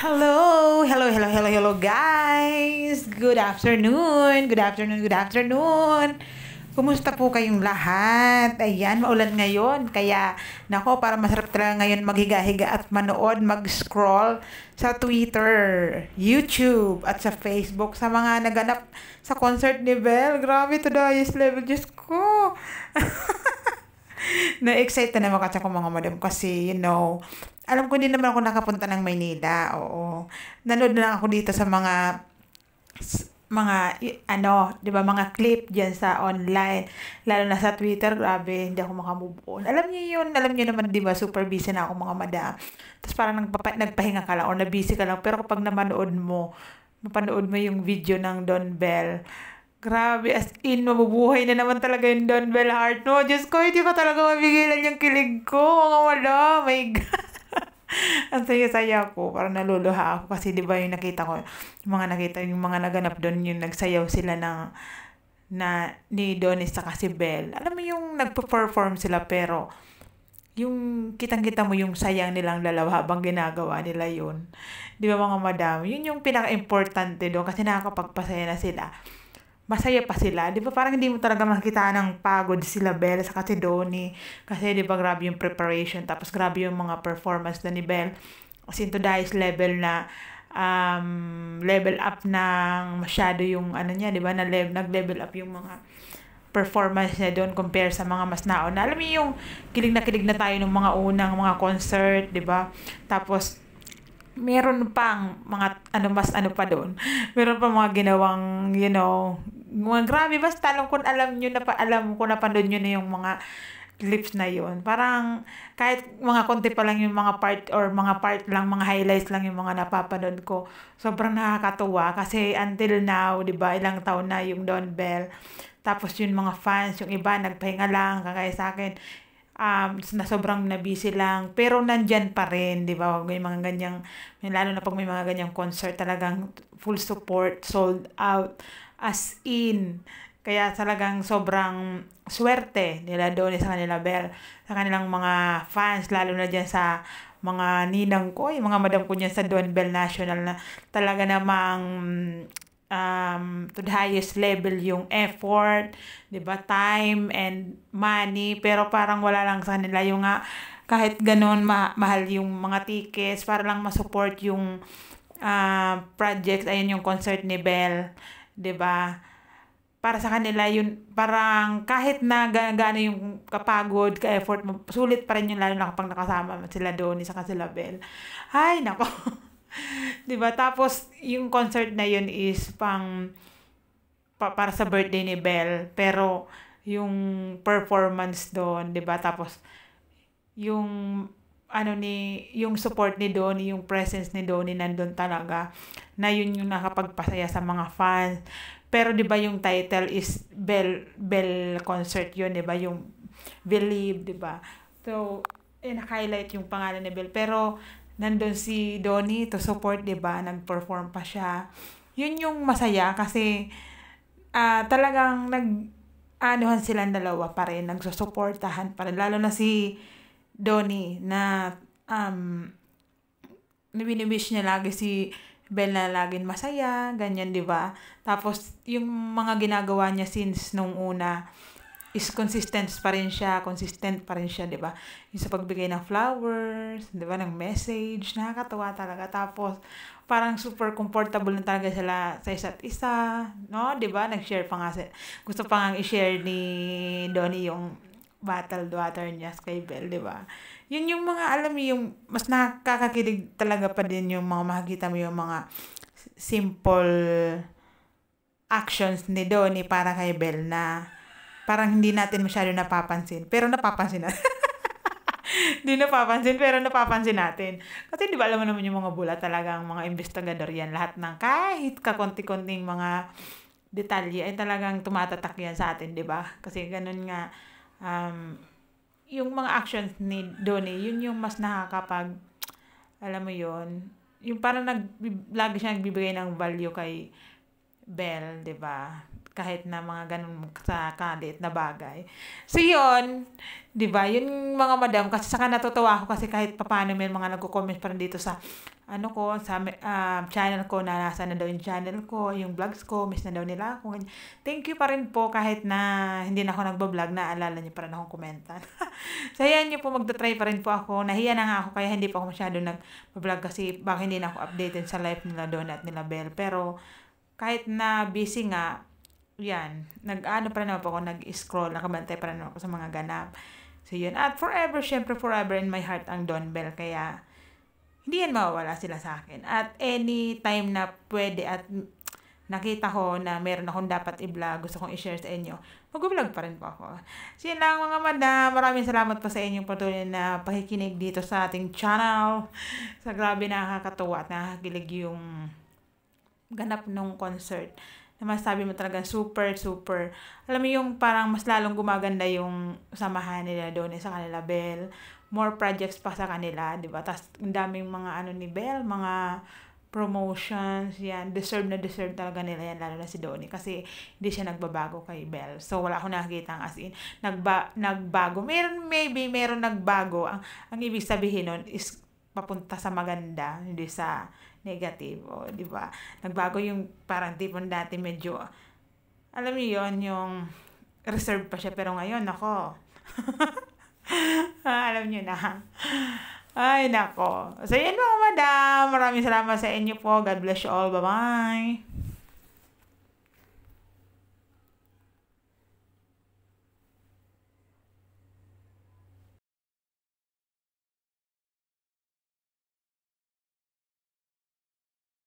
Hello, hello, hello, hello, hello, guys. Good afternoon. Good afternoon, good afternoon. Kumusta po kayong lahat? Ayan, maulan ngayon. Kaya, nako, para masarap talaga ngayon maghiga-higa at manood, mag-scroll sa Twitter, YouTube, at sa Facebook sa mga naganap sa concert ni Belle. Grabe to the highest level. Diyos ko. Na-excite na naman kasi ako mga madam kasi, alam ko din naman ako nakapunta ng Maynila. Oo. Nanood na lang ako dito sa mga 'di ba, mga clip diyan sa online, lalo na sa Twitter. Grabe, hindi ako makamove on. Alam niyo naman 'di ba, super busy na ako mga madam. Tapos parang nagpahinga ka lang or na busy ka lang, pero kapag mapanood mo yung video ng Don Bell. Grabe, as in, mabubuhay na naman talaga yung Don Bell Heart. No, Diyos ko, hindi ko talaga mabigilan yung kilig ko. Mga wala, my God. Ang saya-saya ko, parang naluluha ako kasi 'di ba yung nakita yung mga naganap doon, yung nagsayaw sila ni Donis sa si Belle. Alam mo yung nagpo-perform sila, pero yung kitang-kita mo yung sayang nilang dalawa habang ginagawa nila yun. 'Di ba mga madam? Yun yung pinaka-importante doon kasi nakakapagpasaya na sila. Masaya pa sila. 'Di ba parang hindi mo talaga makita ng pagod sila Belle sa kasi Donnie. Kasi 'di ba grabe yung preparation, tapos grabe yung mga performance na ni Belle. As in to the highest level na level up ng masyado yung ano niya, 'di ba? Nag-level up yung mga performance niya doon compare sa mga mas nauna. Alam mo yung kilig na tayo ng mga unang mga concert, 'di ba? Tapos meron pang mga ano, mas ano pa doon. Meron pa mga ginawang, mga grabe, basta alam ko napanood nyo na yung mga clips na yun. Parang kahit mga konti pa lang yung mga part lang, mga highlights lang yung mga napapanood ko. Sobrang nakakatuwa kasi until now, 'di ba, ilang taon na yung Don Bell. Tapos yung mga fans, yung iba nagpahinga lang kagaya sa akin. Na sobrang na busy lang, pero nandyan pa rin, 'di ba? Wag may mga ganyang, lalo na pag may mga ganyang concert, talagang full support, sold out, as in. Kaya talagang sobrang swerte nila doon sa kanila Bell, sa kanilang mga fans, lalo na diyan sa mga ninang ko, yung mga madam ko niyan sa Don Bell National, na talaga namang to the highest level yung effort, 'di ba, time and money, pero parang wala lang sa kanila yung nga, kahit ganoon mahal yung mga tickets para lang ma-support yung project, ayun yung concert ni Belle, 'di ba? Para sa kanila yun, parang kahit na gaano yung kapagod, ka-effort mo, sulit pa rin yung, lalo na kapag nakasama mo sila doon, isa ka sila Belle. Ay, nako. 'Di ba? Tapos yung concert na yun is para sa birthday ni Belle, pero yung performance doon, 'di ba? Tapos yung yung support ni Donnie, yung presence ni Donnie nandun talaga, na yun yung nakapagpasaya sa mga fans. Pero 'di ba yung title is Bell Concert yun, 'di ba? Yung Believe, 'di ba? So, naka-highlight yung pangalan ni Belle, pero nandun si Donnie to support, 'di ba? Nag-perform pa siya. Yun yung masaya kasi talagang anuhan silang dalawa pa rin, nagsusuportahan pa rin. Lalo na si Donnie na wini-wish niya lagi si Belle na laging masaya, ganyan, 'di ba? Tapos yung mga ginagawa niya since nung una is consistent pa rin siya, 'di ba? Yung sa pagbigay ng flowers, 'di ba, ng message, nakakatuwa talaga. Tapos parang super comfortable na talaga sila sa isa't isa, no? 'Di ba? Nag-share pa nga gusto pa nga i-share ni Donnie yung bottled water niya kay Belle, 'di ba? Yun yung mga, alam mo, yung mas nakakakilig talaga pa din yung mga makikita mo yung mga simple actions ni Donnie para kay Belle, na parang hindi natin masyado napapansin. Pero napapansin natin. Hindi napapansin, pero napapansin natin. Kasi di ba alam mo naman yung mga bula, talagang mga investigador yan. Lahat ng kahit kakonti-konting mga detalye ay talagang tumatatak yan sa atin, di ba? Kasi ganun nga, um, yung mga actions ni Donnie, yun yung mas alam mo yun, yung parang lagi siya nagbibigay ng value kay Belle, 'di ba? Kahit na mga ganun sa kalit na bagay. So yun, 'di ba? Yun mga madam kasi saka natutuwa ako kasi kahit papaano may mga nagko-comment pa rin dito sa ano ko sa channel ko na nasa na daw yung channel ko, yung vlogs ko, miss na daw nila ako. Thank you pa rin po kahit na hindi na ako nagbo-vlog, naalala niyo pa rin akong komentan. So ayan niyo po, magta-try pa rin po ako. Nahiya na nga ako kaya hindi pa ako masyado nag-vlog kasi baka hindi na ako updated sa life nila doon at nila Belle. Pero kahit na busy nga, yan, nag-ano pa rin ako, nag-scroll, nakabantay pa rin ako sa mga ganap. So yun, at forever, syempre forever in my heart ang Don Bell, kaya hindi yan mawawala sila sa akin. At any time na pwede at nakita ko na meron akong dapat i-vlog, gusto kong i-share sa inyo, mag-vlog pa rin po ako. So yun lang mga madam, maraming salamat po sa inyong patuloy na pakikinig dito sa ating channel. Sa grabe nakakatuwa at nakakilig yung ganap nung concert. Na masabi mo talaga super, super. Alam mo yung parang mas lalong gumaganda yung samahan nila doon sa kanila Belle. More projects pa sa kanila, di ba? Tapos ang daming mga ano ni Belle, mga promotions, yan. Deserve na deserve talaga nila yan, lalo na si Donnie. Kasi hindi siya nagbabago kay Belle. So wala akong nakikita as in, nagbago. Meron nagbago. Ang ibig sabihin nun is papunta sa maganda, hindi sa negative, o, di ba? Nagbago yung parang tipon dati medyo, alam mo yon yung reserve pa siya, pero ngayon, nako. Alam niyo na. Ay, nako. So, yan mga madam. Maraming salamat sa inyo po. God bless you all. Bye-bye.